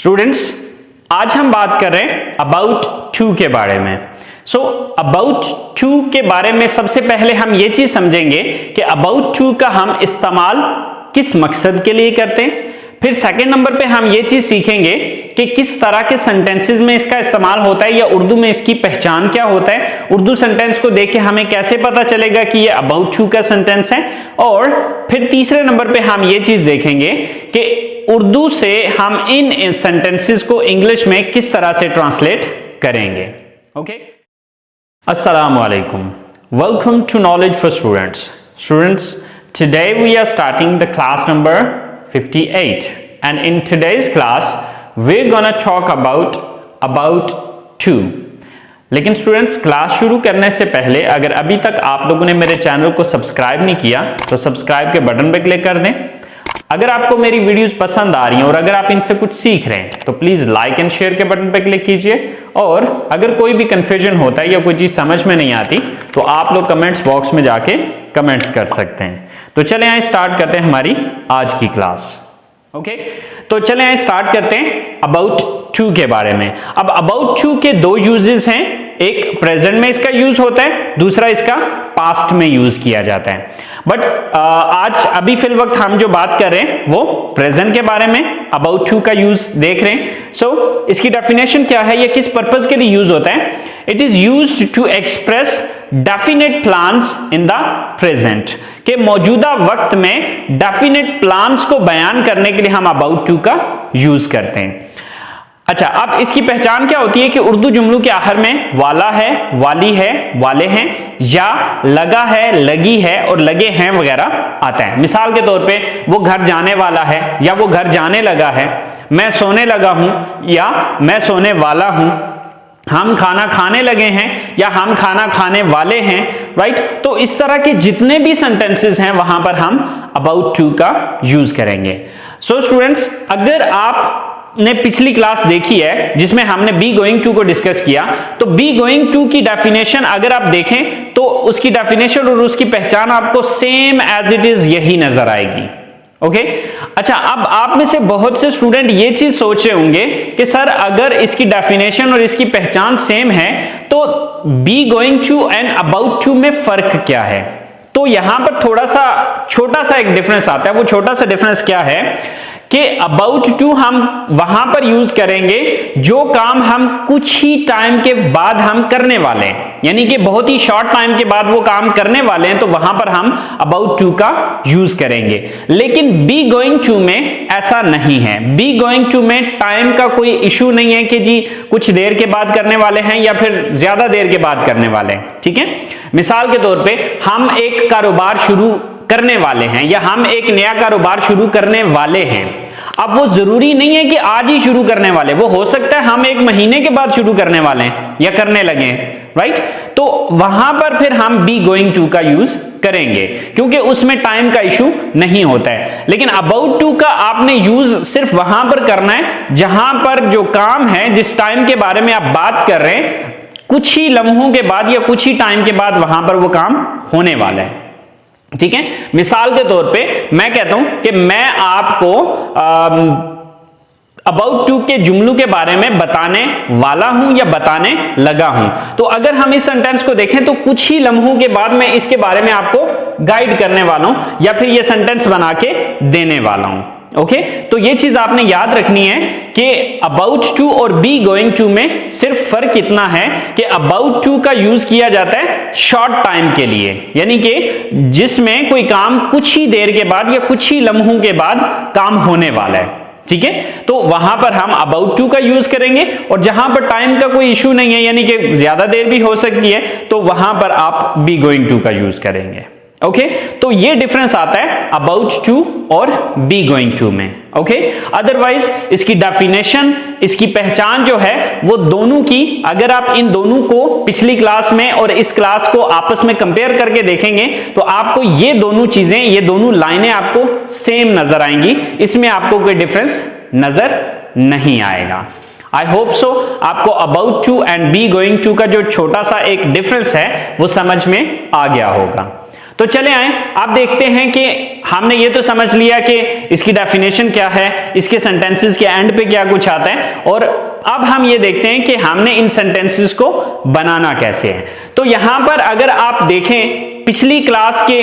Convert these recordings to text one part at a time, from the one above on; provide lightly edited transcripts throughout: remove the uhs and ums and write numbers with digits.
Students, आज हम बात कर रहे हैं अबाउट टू के बारे में। अबाउट टू के बारे में सबसे पहले हम ये चीज समझेंगे कि अबाउट टू का हम इस्तेमाल किस मकसद के लिए करते हैं। फिर सेकंड नंबर पे हम ये चीज सीखेंगे कि किस तरह के सेंटेंसेस में इसका इस्तेमाल होता है या उर्दू में इसकी पहचान क्या होता है। उर्दू सेंटेंस को देख के हमें कैसे पता चलेगा कि ये अबाउट टू का सेंटेंस है। और फिर तीसरे नंबर पे हम ये चीज देखेंगे कि उर्दू से हम इन सेंटेंसेस को इंग्लिश में किस तरह से ट्रांसलेट करेंगे। ओके, अस्सलाम वालेकुम, welcome to knowledge for students. Students, today we are starting the class number 58, and in today's class we're gonna talk about to। लेकिन स्टूडेंट्स, क्लास शुरू करने से पहले अगर अभी तक आप लोगों ने मेरे चैनल को सब्सक्राइब नहीं किया तो सब्सक्राइब के बटन पर क्लिक कर दें। अगर आपको मेरी वीडियोस पसंद आ रही हैं और अगर आप इनसे कुछ सीख रहे हैं तो प्लीज लाइक एंड शेयर के बटन पर क्लिक कीजिए। और अगर कोई भी कंफ्यूजन होता है या कोई चीज समझ में नहीं आती तो आप लोग कमेंट्स बॉक्स में जाके कमेंट्स कर सकते हैं। तो चले आए स्टार्ट करते हैं हमारी आज की क्लास। ओके, तो चले आए स्टार्ट करते हैं अबाउट टू के बारे में। अब अबाउट टू के दो यूजेस हैं, एक प्रेजेंट में इसका यूज होता है, दूसरा इसका पास्ट में यूज किया जाता है। बट आज अभी फिल वक्त हम जो बात कर रहे हैं वो प्रेजेंट के बारे में अबाउट टू का यूज देख रहे हैं। सो इसकी डेफिनेशन क्या है, ये किस पर्पज के लिए यूज होता है। It is used to express definite plans in the present, के मौजूदा वक्त में डेफिनेट प्लान्स को बयान करने के लिए हम अबाउट टू का यूज करते हैं। अच्छा, अब इसकी पहचान क्या होती है कि उर्दू जुमलों के आखिर में वाला है, वाली है, वाले हैं या लगा है, लगी है और लगे हैं वगैरह आता है। मिसाल के तौर पे वो घर जाने वाला है या वो घर जाने लगा है, मैं सोने लगा हूं या मैं सोने वाला हूं, हम खाना खाने लगे हैं या हम खाना खाने वाले हैं। राइट, तो इस तरह के जितने भी सेंटेंसेस हैं वहां पर हम अबाउट टू का यूज करेंगे। सो स्टूडेंट्स, अगर आप ने पिछली क्लास देखी है जिसमें हमने बी गोइंग टू को डिस्कस किया, तो बी गोइंग टू की डेफिनेशन अगर आप देखें तो उसकी डेफिनेशन और उसकी पहचान आपको सेम एज इट इज यही नजर आएगी। ओके, अच्छा, अब आप में से बहुत से स्टूडेंट ये चीज सोच रहे होंगे कि सर अगर इसकी डेफिनेशन और इसकी पहचान सेम है तो be going to and about to में फर्क क्या है। तो यहां पर थोड़ा सा छोटा सा एक डिफरेंस आता है। वो छोटा सा डिफरेंस क्या है कि अबाउट टू हम वहां पर यूज करेंगे जो काम हम कुछ ही टाइम के बाद हम करने वाले हैं, यानी कि बहुत ही शॉर्ट टाइम के बाद वो काम करने वाले हैं, तो वहां पर हम अबाउट टू का यूज करेंगे। लेकिन बी गोइंग टू में ऐसा नहीं है। बी गोइंग टू में टाइम का कोई इशू नहीं है कि जी कुछ देर के बाद करने वाले हैं या फिर ज्यादा देर के बाद करने वाले हैं। ठीक है, मिसाल के तौर पे हम एक कारोबार शुरू करने वाले हैं या हम एक नया कारोबार शुरू करने वाले हैं। अब वो जरूरी नहीं है कि आज ही शुरू करने वाले, वो हो सकता है हम एक महीने के बाद शुरू करने वाले हैं या करने लगे हैं। राइट, तो वहां पर फिर हम बी गोइंग टू का यूज करेंगे क्योंकि उसमें टाइम का इशू नहीं होता है। लेकिन अबाउट टू का आपने यूज सिर्फ वहां पर करना है जहां पर जो काम है, जिस टाइम के बारे में आप बात कर रहे हैं, कुछ ही लम्हों के बाद या कुछ ही टाइम के बाद वहां पर वो काम होने वाला है। ठीक है, मिसाल के तौर पे मैं कहता हूं कि मैं आपको अबाउट टू के जुमलों के बारे में बताने वाला हूं या बताने लगा हूं। तो अगर हम इस सेंटेंस को देखें तो कुछ ही लम्हों के बाद मैं इसके बारे में आपको गाइड करने वाला हूं या फिर ये सेंटेंस बना के देने वाला हूं। ओके, तो ये चीज आपने याद रखनी है कि अबाउट टू और बी गोइंग टू में सिर्फ फर्क इतना है कि अबाउट टू का यूज किया जाता है शॉर्ट टाइम के लिए, यानी कि जिसमें कोई काम कुछ ही देर के बाद या कुछ ही लम्हों के बाद काम होने वाला है। ठीक है, तो वहां पर हम अबाउट टू का यूज करेंगे और जहां पर टाइम का कोई इशू नहीं है, यानी कि ज्यादा देर भी हो सकती है, तो वहां पर आप बी गोइंग टू का यूज करेंगे। ओके, तो ये डिफरेंस आता है अबाउट टू और बी गोइंग टू में। ओके, अदरवाइज इसकी डेफिनेशन, इसकी पहचान जो है वो दोनों की, अगर आप इन दोनों को पिछली क्लास में और इस क्लास को आपस में कंपेयर करके देखेंगे तो आपको ये दोनों चीजें, ये दोनों लाइनें आपको सेम नजर आएंगी, इसमें आपको कोई डिफरेंस नजर नहीं आएगा। आई होप सो आपको about to and be going to का जो छोटा सा एक डिफरेंस है वो समझ में आ गया होगा। तो चले आए, आप देखते हैं कि हमने ये तो समझ लिया कि इसकी डेफिनेशन क्या है, इसके सेंटेंसेस के एंड पे क्या कुछ आता है, और अब हम ये देखते हैं कि हमने इन सेंटेंसेस को बनाना कैसे है। तो यहां पर अगर आप देखें पिछली क्लास के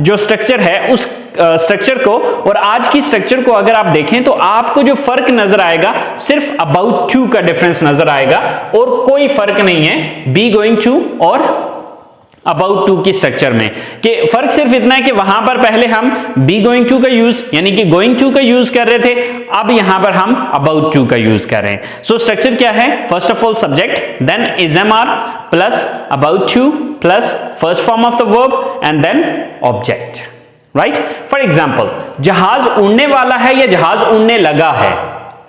जो स्ट्रक्चर है उस स्ट्रक्चर को और आज की स्ट्रक्चर को अगर आप देखें तो आपको जो फर्क नजर आएगा सिर्फ अबाउट टू का डिफरेंस नजर आएगा और कोई फर्क नहीं है बी गोइंग टू और अबाउट टू की स्ट्रक्चर में। कि फर्क सिर्फ इतना है कि वहां पर पहले हम बी गोइंग टू का यूज यानी कि गोइंग टू का यूज कर रहे थे, अब यहां पर हम अबाउट टू का यूज कर रहे हैं। सो स्ट्रक्चर क्या है? First of all subject, then is am are plus about to plus first form of the verb and then object, right? For example, जहाज उड़ने वाला है या जहाज उड़ने लगा है,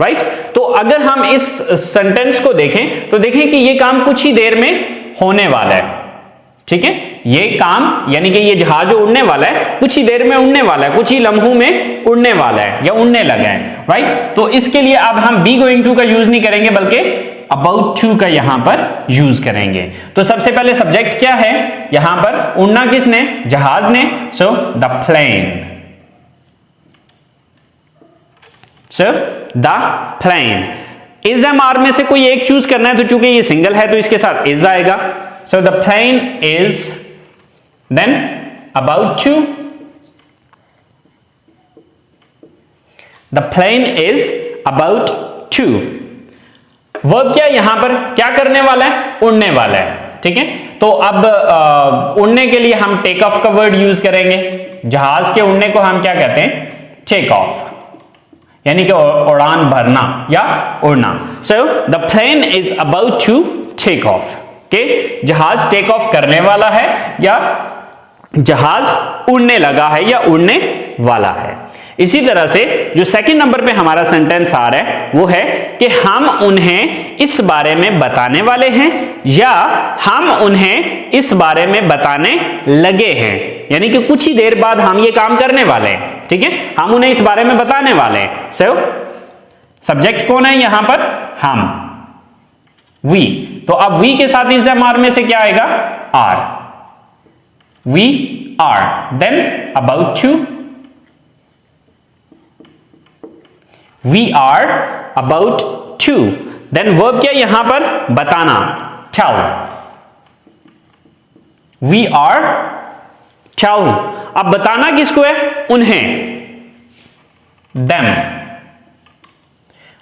राइट? तो अगर हम इस सेंटेंस को देखें तो देखें कि ये काम कुछ ही देर में होने वाला है, ठीक है? ये काम यानी कि ये जहाज उड़ने वाला है, कुछ ही देर में उड़ने वाला है, कुछ ही लम्हों में उड़ने वाला है या उड़ने लगा है, राइट? तो इसके लिए अब हम बी गोइंग टू का यूज नहीं करेंगे बल्कि अबाउट टू का यहां पर यूज करेंगे। तो सबसे पहले सब्जेक्ट क्या है? यहां पर उड़ना किसने? जहाज ने। So the plane, so the plane. Is am are में से कोई एक चूज करना है, तो चूंकि ये सिंगल है तो इसके साथ इज आएगा। So the plane is, then about to, the plane is about to. Verb क्या यहां पर क्या करने वाला है? उड़ने वाला है, ठीक है? तो अब उड़ने के लिए हम टेक ऑफ का वर्ड यूज करेंगे। जहाज के उड़ने को हम क्या कहते हैं? टेक ऑफ, यानी कि उड़ान भरना या उड़ना। So the plane is about to take off, के जहाज टेक ऑफ करने वाला है या जहाज उड़ने लगा है या उड़ने वाला है। इसी तरह से जो सेकंड नंबर पे हमारा सेंटेंस आ रहा है वो है कि हम उन्हें इस बारे में बताने वाले हैं या हम उन्हें इस बारे में बताने लगे हैं, यानी कि कुछ ही देर बाद हम ये काम करने वाले हैं, ठीक है? हम उन्हें इस बारे में बताने वाले हैं। सो सब्जेक्ट कौन है यहां पर? हम, वी। तो अब वी के साथ इज एम आर में से क्या आएगा? Are, we are. Then about to, we are about to. Then verb क्या यहां पर? बताना, टेल, वी आर टेल। अब बताना किसको है? उन्हें, them।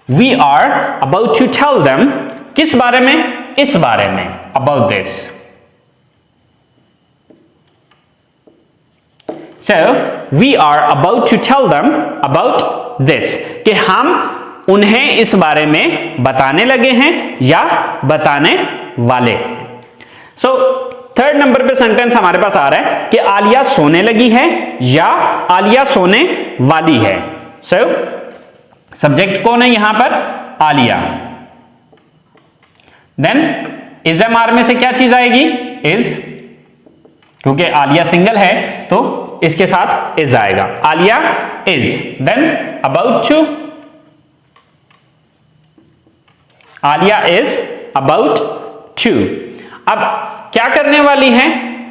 We are about to tell them, किस बारे में? इस बारे में, about this. So we are about to tell them about this, कि हम उन्हें इस बारे में बताने लगे हैं या बताने वाले। सो थर्ड नंबर पे सेंटेंस हमारे पास आ रहा है कि आलिया सोने लगी है या आलिया सोने वाली है। सो सब्जेक्ट कौन है यहां पर? Alia. Then is am are में से क्या चीज आएगी? इज, क्योंकि आलिया सिंगल है तो इसके साथ इज आएगा, Alia is. Then about to, Alia is about to. अब क्या करने वाली है?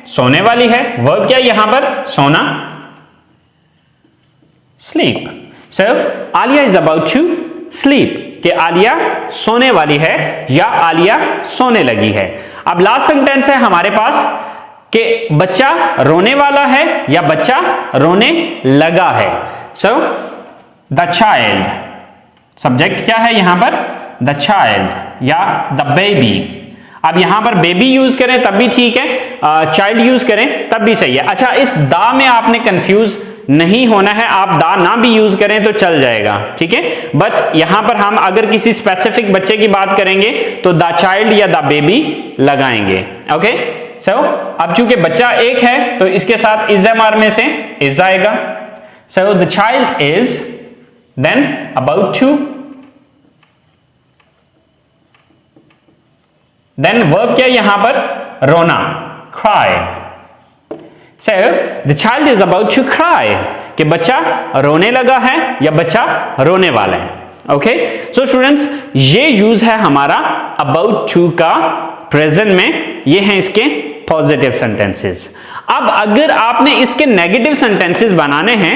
सोने वाली है। वर्ब क्या यहां पर? सोना, sleep. So Alia is about to sleep, कि आलिया सोने वाली है या आलिया सोने लगी है। अब लास्ट सेंटेंस है हमारे पास कि बच्चा रोने वाला है या बच्चा रोने लगा है। सो द चाइल्ड, सब्जेक्ट क्या है यहां पर? द चाइल्ड या द बेबी। अब यहां पर बेबी यूज करें तब भी ठीक है, चाइल्ड यूज करें तब भी सही है। अच्छा, इस दा में आपने कंफ्यूज नहीं होना है, आप दा ना भी यूज करें तो चल जाएगा, ठीक है? बट यहां पर हम अगर किसी स्पेसिफिक बच्चे की बात करेंगे तो द चाइल्ड या द बेबी लगाएंगे। ओके, सो अब चूंकि बच्चा एक है तो इसके साथ इज एम आर में से इज आएगा। So the child is, then about to, then verb क्या यहां पर? रोना, cry। So the child is about to cry, कि बच्चा रोने लगा है या बच्चा रोने वाला है। ओके, सो स्टूडेंट्स ये यूज है हमारा अबाउट टू का प्रेजेंट में, ये हैं इसके पॉजिटिव सेंटेंसेस। अब अगर आपने इसके नेगेटिव सेंटेंसेस बनाने हैं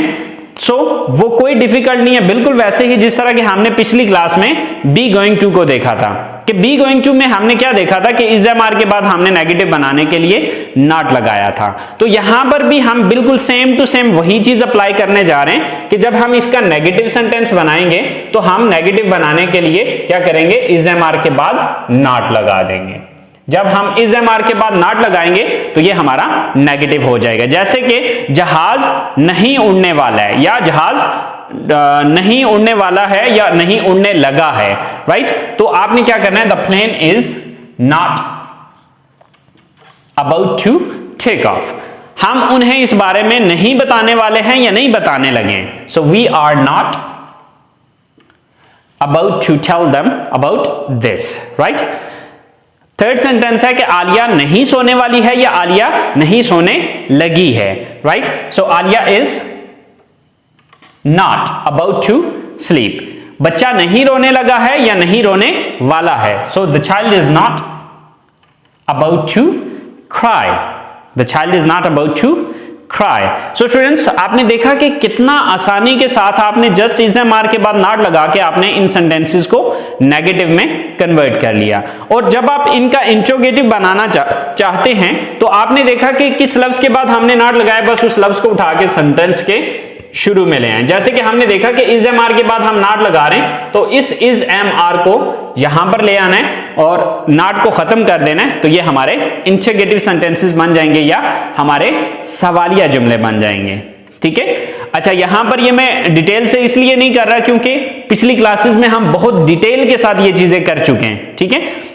सो वो कोई डिफिकल्ट नहीं है, बिल्कुल वैसे ही जिस तरह कि हमने पिछली क्लास में बी गोइंग टू को देखा था कि बी गोइंग टू में हमने क्या देखा था कि इज एम आर के बाद हमने नेगेटिव बनाने के लिए नॉट लगाया था। तो यहां पर भी हम बिल्कुल सेम टू सेम वही चीज अप्लाई करने जा रहे हैं कि जब हम इसका नेगेटिव सेंटेंस बनाएंगे तो हम नेगेटिव बनाने के लिए क्या करेंगे, इज एम आर के बाद नॉट लगा देंगे। जब हम इज एम आर के बाद नॉट लगाएंगे तो ये हमारा नेगेटिव हो जाएगा। जैसे कि जहाज नहीं उड़ने वाला है या जहाज नहीं उड़ने वाला है या नहीं उड़ने लगा है, राइट। तो आपने क्या करना है, the plane is not about to take off. हम उन्हें इस बारे में नहीं बताने वाले हैं या नहीं बताने लगे। So we are not about to tell them about this, right. Third sentence है कि आलिया नहीं सोने वाली है या आलिया नहीं सोने लगी है, right. So Alia is not about to sleep. बच्चा नहीं रोने लगा है या नहीं रोने वाला है। So the child is not about to cry. The child is not about to cry. So students, आपने देखा कि कितना आसानी के साथ आपने जस्ट इज एम आर के बाद नॉट लगा के आपने इन सेंटेंसेस को नेगेटिव में कन्वर्ट कर लिया। और जब आप इनका इंट्रोगेटिव बनाना चाहते हैं तो आपने देखा कि किस लफ्ज के बाद हमने नॉट लगाया, बस उस लफ्ज को उठा के सेंटेंस के शुरू में ले आए। जैसे कि हमने देखा कि इज एम आर के बाद हम नॉट लगा रहे हैं तो इस इज एम आर को यहां पर ले आना है और नॉट को खत्म कर देना है, तो ये हमारे इंट्रोगेटिव सेंटेंसेस बन जाएंगे या हमारे सवालिया जुमले बन जाएंगे, ठीक है। अच्छा, यहां पर ये मैं डिटेल से इसलिए नहीं कर रहा क्योंकि पिछली क्लासेस में हम बहुत डिटेल के साथ ये चीजें कर चुके हैं, ठीक है।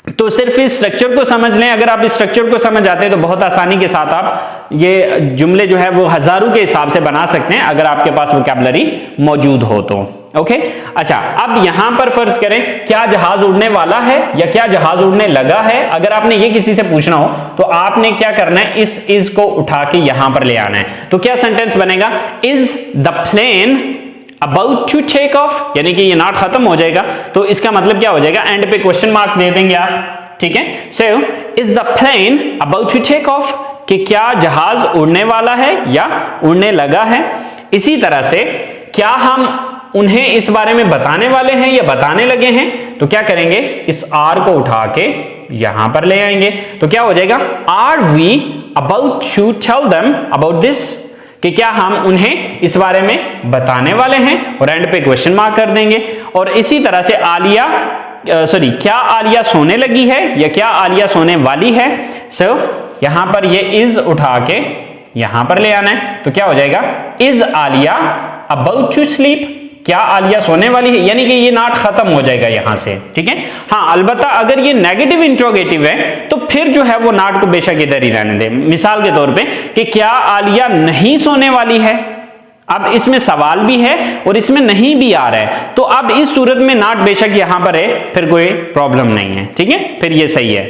तो सिर्फ इस स्ट्रक्चर को समझ लें। अगर आप इस स्ट्रक्चर को समझ जाते हैं तो बहुत आसानी के साथ आप ये जुमले जो है वो हजारों के हिसाब से बना सकते हैं अगर आपके पास वोकैबुलरी मौजूद हो तो, ओके। अच्छा, अब यहां पर फर्ज करें क्या जहाज उड़ने वाला है या क्या जहाज उड़ने लगा है। अगर आपने ये किसी से पूछना हो तो आपने क्या करना है, इस इज को उठा के यहां पर ले आना है। तो क्या सेंटेंस बनेगा, is the plane about to take off, यानी कि ये नॉट खत्म हो जाएगा तो इसका मतलब क्या हो जाएगा, एंड पे क्वेश्चन मार्क दे देंगे आप, ठीक है। So is the plane about to take off, कि क्या जहाज उड़ने वाला है या उड़ने लगा है। इसी तरह से क्या हम उन्हें इस बारे में बताने वाले हैं या बताने लगे हैं, तो क्या करेंगे, इस आर को उठा के यहां पर ले आएंगे। तो क्या हो जाएगा, are we about to tell them about this, कि क्या हम उन्हें इस बारे में बताने वाले हैं, और एंड पे क्वेश्चन मार्क कर देंगे। और इसी तरह से आलिया क्या आलिया सोने लगी है या क्या आलिया सोने वाली है। सो यहां पर ये इज उठा के यहां पर ले आना है। तो क्या हो जाएगा, is Alia about to sleep, क्या आलिया सोने वाली है, यानी कि ये नॉट खत्म हो जाएगा यहां से, ठीक है। हाँ, अलबत्ता अगर ये नेगेटिव इंट्रोगेटिव है तो फिर जो है वो नॉट को बेशक इधर ही रहने दे। मिसाल के तौर पे कि क्या आलिया नहीं सोने वाली है, अब इसमें सवाल भी है और इसमें नहीं भी आ रहा है, तो अब इस सूरत में नॉट बेशक यहां पर है, फिर कोई प्रॉब्लम नहीं है, ठीक है, फिर ये सही है।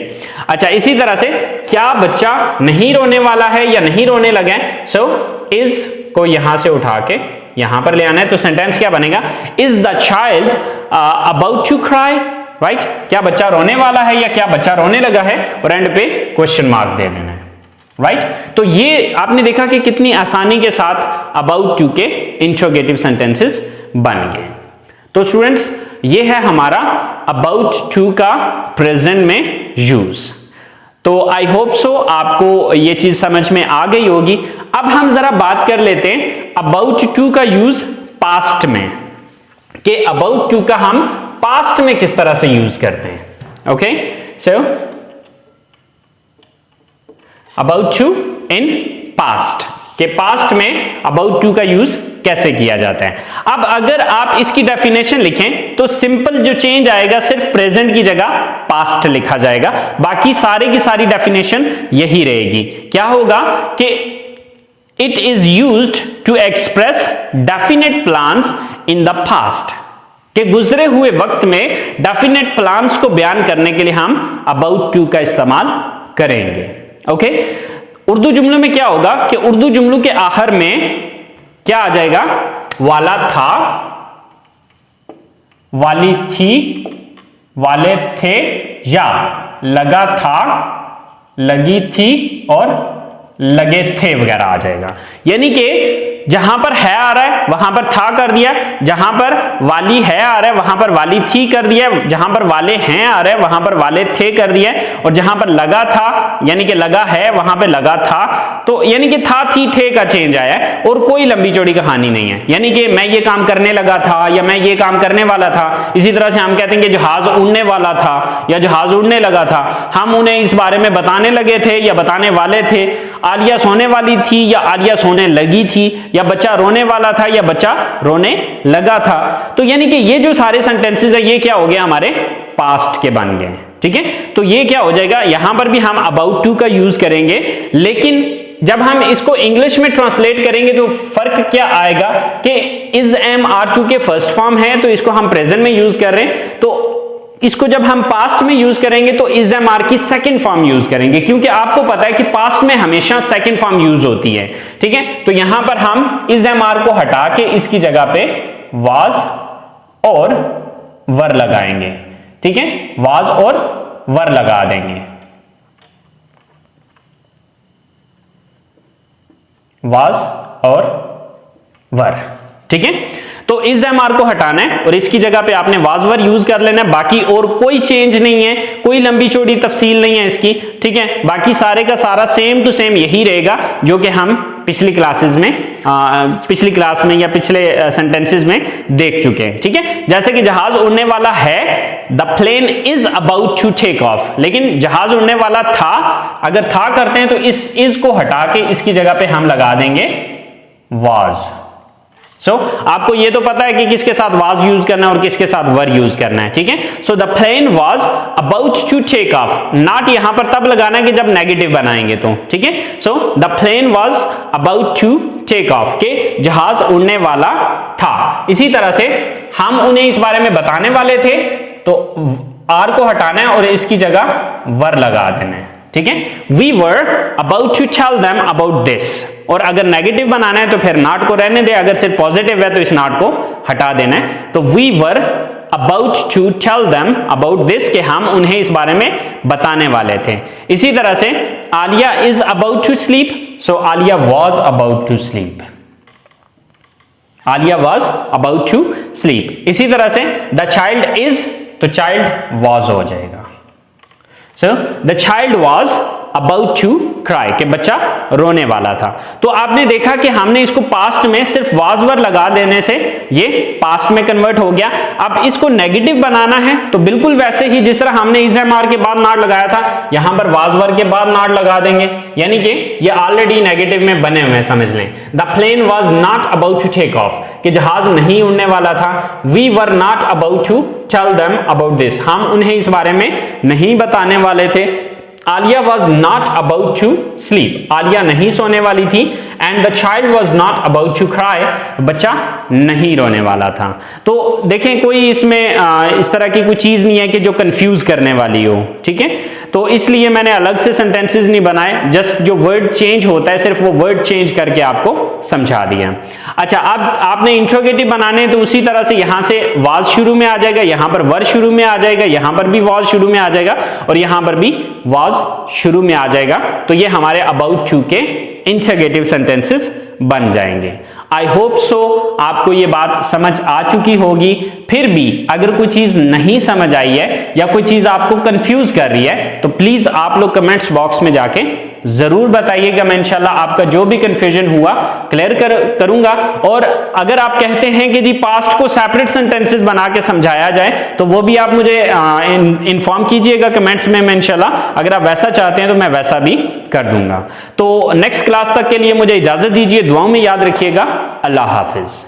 अच्छा, इसी तरह से क्या बच्चा नहीं रोने वाला है या नहीं रोने लगे, सो इज को यहां से उठा के यहां पर ले आना है। तो सेंटेंस क्या बनेगा, is the child about to cry, right. क्या बच्चा रोने वाला है या क्या बच्चा रोने लगा है, और एंड पे क्वेश्चन मार्क दे देना है, राइट। तो ये आपने देखा कि कितनी आसानी के साथ अबाउट टू के इंट्रोगेटिव सेंटेंसेस बन गए। तो स्टूडेंट्स, ये है हमारा अबाउट टू का प्रेजेंट में यूज। तो आई होप सो आपको ये चीज समझ में आ गई होगी। अब हम जरा बात कर लेते हैं अबाउट टू का यूज पास्ट में, कि अबाउट टू का हम पास्ट में किस तरह से यूज करते हैं। Okay, so about to in past, के पास्ट में अबाउट टू का यूज कैसे किया जाता है। अब अगर आप इसकी डेफिनेशन लिखें तो सिंपल जो चेंज आएगा, सिर्फ प्रेजेंट की जगह पास्ट लिखा जाएगा, बाकी सारे की सारी डेफिनेशन यही रहेगी। क्या होगा कि it is used to express definite plans in the past, कि गुजरे हुए वक्त में डेफिनेट प्लान्स को बयान करने के लिए हम अबाउट टू का इस्तेमाल करेंगे। ओके, उर्दू जुमलों में क्या होगा कि उर्दू जुमलों के आखिर में क्या आ जाएगा, वाला था, वाली थी, वाले थे, या लगा था, लगी थी और लगे थे वगैरह आ जाएगा। यानी कि जहां पर है आ रहा है वहां पर था कर दिया, जहां पर वाली है आ रहा है वहां पर वाली थी कर दिया, जहां पर वाले हैं आ रहा है वहां पर वाले थे कर दिया, और जहां पर लगा था यानी कि लगा है वहां पर लगा था, तो यानी कि था थी थे का चेंज आया है और कोई लंबी चौड़ी कहानी नहीं है। यानी कि मैं ये काम करने लगा था या मैं ये काम करने वाला था। इसी तरह से हम कहते हैं कि जहाज उड़ने वाला था या जहाज उड़ने लगा था, हम उन्हें इस बारे में बताने लगे थे या बताने वाले थे। आलिया सोने वाली थी या आलिया सोने लगी थी, या बच्चा रोने वाला था या बच्चा रोने लगा था। तो यानी कि ये जो सारे सेंटेंसेस है ये क्या हो गया, हमारे पास्ट के बन गए। ठीक है, तो ये क्या हो जाएगा, यहां पर भी हम अबाउट टू का यूज करेंगे, लेकिन जब हम इसको इंग्लिश में ट्रांसलेट करेंगे तो फर्क क्या आएगा कि इज एम आर चूंकि फर्स्ट फॉर्म है तो इसको हम प्रेजेंट में यूज कर रहे हैं, तो इसको जब हम पास्ट में यूज करेंगे तो इज एम आर की सेकंड फॉर्म यूज करेंगे, क्योंकि आपको पता है कि पास्ट में हमेशा सेकंड फॉर्म यूज होती है। ठीक है, तो यहां पर हम इज एम आर को हटा के इसकी जगह पे वाज और वर लगाएंगे। ठीक है, वाज और वर लगा देंगे, वाज और वर। ठीक है, तो इज एम आर को हटाना है और इसकी जगह पे आपने वाज वर यूज कर लेना है। बाकी और कोई चेंज नहीं है, कोई लंबी चौड़ी तफसील नहीं है इसकी। ठीक है, बाकी सारे का सारा सेम टू सेम यही रहेगा जो कि हम पिछली क्लासेस में पिछली क्लास में या पिछले सेंटेंसेस में देख चुके हैं। ठीक है, जैसे कि जहाज उड़ने वाला है, the plane is about to take off, लेकिन जहाज उड़ने वाला था, अगर था करते हैं तो इस इज को हटा के इसकी जगह पे हम लगा देंगे वाज। आपको ये तो पता है कि किसके साथ वाज यूज करना है और किसके साथ वर यूज करना है। ठीक है, so the plane was about to take off, not यहां पर तब लगाना है कि जब नेगेटिव बनाएंगे तो। ठीक है, so the plane was about to take off, के जहाज उड़ने वाला था। इसी तरह से हम उन्हें इस बारे में बताने वाले थे तो आर को हटाना है और इसकी जगह वर लगा देना है। ठीक है, we were about to tell them about this, और अगर नेगेटिव बनाना है तो फिर नॉट को रहने दे, अगर सिर्फ पॉजिटिव है तो इस नॉट को हटा देना है। तो we were about to tell them about this, के हम उन्हें इस बारे में बताने वाले थे। इसी तरह से Alia is about to sleep, so Alia was about to sleep, Alia was about to sleep. इसी तरह से द चाइल्ड इज, तो चाइल्ड वाज हो जाएगा। So the child was about to cry, कि बच्चा रोने वाला था। तो आपने देखा कि हमने इसको पास्ट में सिर्फ वाज वर लगा देने से ये पास्ट में कन्वर्ट हो गया। अब इसको नेगेटिव बनाना है तो बिल्कुल वैसे ही जिस तरह हमने इज एम आर के बाद नॉट लगाया था, यहां पर वाज वर के बाद नॉट लगा देंगे, यानी कि ये ऑलरेडी नेगेटिव में बने हुए हैं, समझ लें। The plane was not about to take off, कि जहाज नहीं उड़ने वाला था। We were not about to tell them about this, हम उन्हें इस बारे में नहीं बताने वाले थे। Alia was not about to sleep, Alia नहीं सोने वाली थी। And the child was not about to cry, बच्चा नहीं रोने वाला था। तो देखें कोई इसमें इस तरह की कोई चीज नहीं है कि जो कंफ्यूज करने वाली हो। ठीक है, तो इसलिए मैंने अलग से सेंटेंसेस नहीं बनाए, जस्ट जो वर्ड चेंज होता है सिर्फ वो वर्ड चेंज करके आपको समझा दिया। अच्छा, अब आपने इंट्रोगेटिव बनाने तो उसी तरह से यहां से वाज शुरू में आ जाएगा, यहां पर वर शुरू में आ जाएगा, यहां पर भी वाज शुरू में आ जाएगा और यहां पर भी वाज शुरू में आ जाएगा। तो ये हमारे अबाउट टू के इंट्रोगेटिव सेंटेंसेस बन जाएंगे। आई होप सो आपको ये बात समझ आ चुकी होगी। फिर भी अगर कोई चीज नहीं समझ आई है या कोई चीज आपको कंफ्यूज कर रही है तो प्लीज आप लोग कमेंट्स बॉक्स में जाके जरूर बताइएगा। मैं इंशाल्लाह आपका जो भी कंफ्यूजन हुआ क्लियर करूंगा। और अगर आप कहते हैं कि जी पास्ट को सेपरेट सेंटेंसेस बना के समझाया जाए तो वो भी आप मुझे इन्फॉर्म कीजिएगा कमेंट्स में। मैं इंशाल्लाह अगर आप वैसा चाहते हैं तो मैं वैसा भी कर दूंगा। तो नेक्स्ट क्लास तक के लिए मुझे इजाजत दीजिए, दुआओं में याद रखिएगा। अल्लाह हाफिज।